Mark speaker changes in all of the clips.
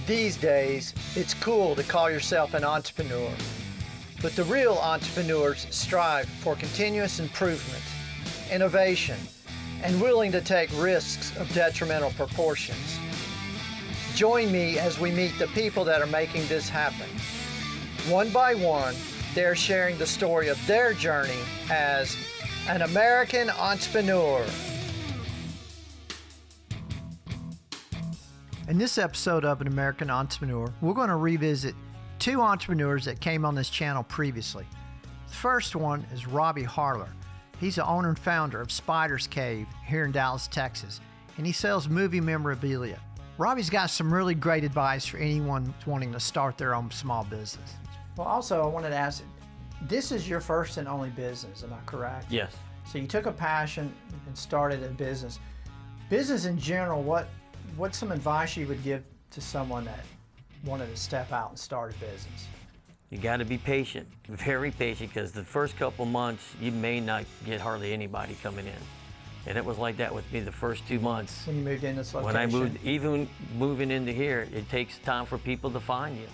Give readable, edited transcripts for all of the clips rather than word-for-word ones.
Speaker 1: These days, it's cool to call yourself an entrepreneur. But the real entrepreneurs strive for continuous improvement, innovation, and willing to take risks of detrimental proportions. Join me as we meet the people that are making this happen. One by one, they're sharing the story of their journey as an American entrepreneur. In this episode of An American Entrepreneur, we're going to revisit two entrepreneurs that came on this channel previously. The first one is Robbie Haror. He's the owner and founder of Spider's Cave here in Dallas, Texas, and he sells movie memorabilia. Robbie's got some really great advice for anyone wanting to start their own small business. Well, also, I wanted to ask, this is your first and only business, am I correct?
Speaker 2: Yes.
Speaker 1: So you took a passion and started a business. Business in general, what's some advice you would give to someone that wanted to step out and start a business?
Speaker 2: You got to be patient, very patient, because the first couple months you may not get hardly anybody coming in. And it was like that with me the first 2 months.
Speaker 1: When you moved in this location?
Speaker 2: When I moved, even moving into here, it takes time for people to find you.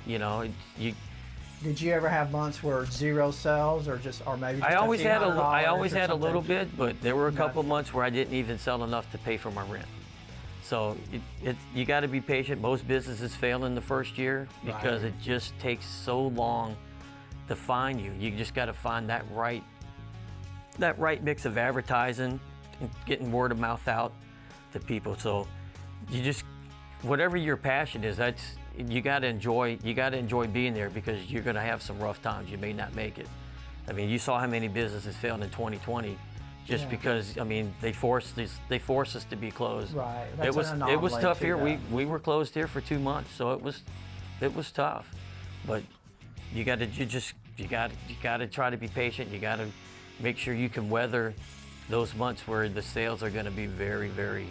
Speaker 2: You know,
Speaker 1: Did you ever have months where zero sales, or maybe just
Speaker 2: I always had a
Speaker 1: something?
Speaker 2: little bit, but there were a couple months where I didn't even sell enough to pay for my rent. So you got to be patient. Most businesses fail in the first year because it just takes so long to find you. You just got to find that right mix of advertising and getting word of mouth out to people. So you just, whatever your passion is, you got to enjoy being there, because you're going to have some rough times. You may not make it. I mean, you saw how many businesses failed in 2020. Just because, I mean, they forced us to be closed.
Speaker 1: Right.
Speaker 2: It was tough here. We were closed here for 2 months, so it was tough. But you got to try to be patient. You got to make sure you can weather those months where the sales are going to be very, very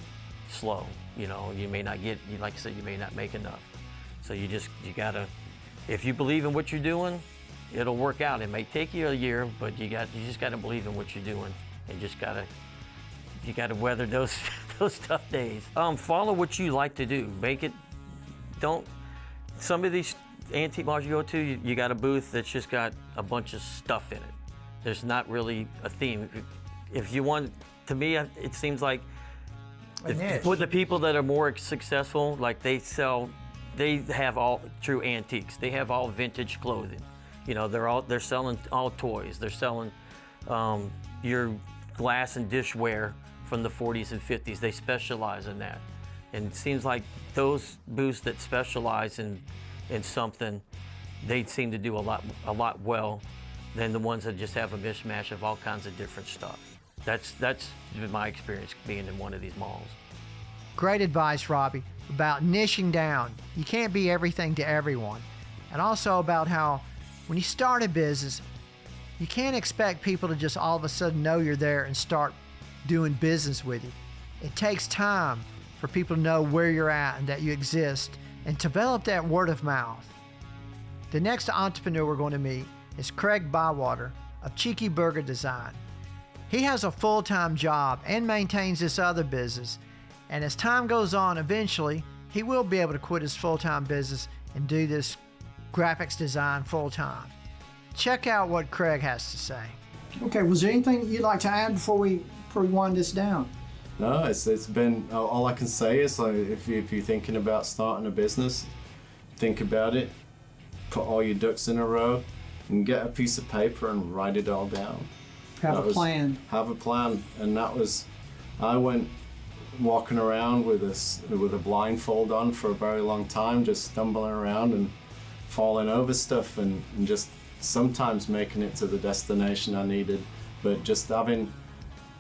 Speaker 2: slow. You know, you may not get, like I said, you may not make enough. So you got to, if you believe in what you're doing, it'll work out. It may take you a year, but you just got to believe in what you're doing. And you gotta weather those tough days. Follow what you like to do. Some of these antique malls you go to, you got a booth that's just got a bunch of stuff in it. There's not really a theme. If you want, to me, it seems like with the people that are more successful, like they have all true antiques. They have all vintage clothing. You know, they're selling all toys. They're selling your glass and dishware from the 40s and 50s. They specialize in that. And it seems like those booths that specialize in something, they seem to do a lot well than the ones that just have a mishmash of all kinds of different stuff. That's been my experience being in one of these malls.
Speaker 1: Great advice, Robbie, about niching down. You can't be everything to everyone. And also about how when you start a business, you can't expect people to just all of a sudden know you're there and start doing business with you. It takes time for people to know where you're at and that you exist, and develop that word of mouth. The next entrepreneur we're going to meet is Craig Bywater of Cheeky Burger Design. He has a full-time job and maintains this other business, and as time goes on, eventually he will be able to quit his full-time business and do this graphics design full-time. Check out what Craig has to say. Okay, was there anything you'd like to add before we wind this down?
Speaker 3: No, it's been, all I can say is, like, if you're thinking about starting a business, think about it, put all your ducks in a row, and get a piece of paper and write it all down.
Speaker 1: Have a plan.
Speaker 3: Have a plan, and I went walking around with a blindfold on for a very long time, just stumbling around and falling over stuff, and just sometimes making it to the destination I needed, but just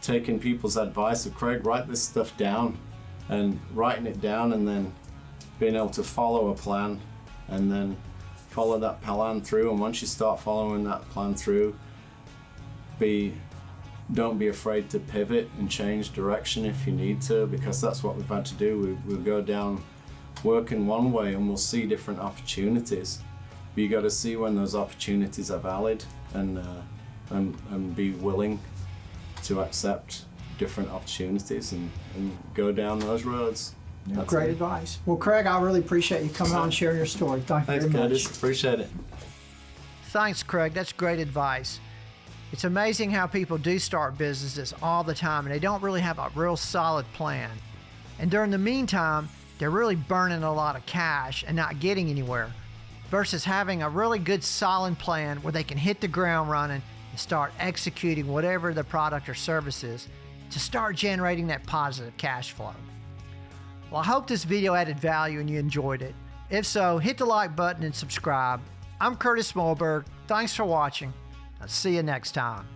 Speaker 3: taken people's advice of, Craig, write this stuff down, and writing it down, and then being able to follow a plan, and then follow that plan through. And once you start following that plan through, don't be afraid to pivot and change direction if you need to, because that's what we've had to do. We'll go down working one way and we'll see different opportunities. But you got to see when those opportunities are valid, and be willing to accept different opportunities and go down those roads. That's
Speaker 1: Great
Speaker 3: it.
Speaker 1: advice. Well, Craig, I really appreciate you coming on and sharing your story. Thank you
Speaker 3: Thanks,
Speaker 1: very
Speaker 3: Curtis.
Speaker 1: much.
Speaker 3: Appreciate it.
Speaker 1: Thanks, Craig. That's great advice. It's amazing how people do start businesses all the time and they don't really have a real solid plan. And during the meantime, they're really burning a lot of cash and not getting anywhere, versus having a really good solid plan where they can hit the ground running and start executing whatever the product or service is to start generating that positive cash flow. Well, I hope this video added value and you enjoyed it. If so, hit the like button and subscribe. I'm Curtis Mohlberg. Thanks for watching. I'll see you next time.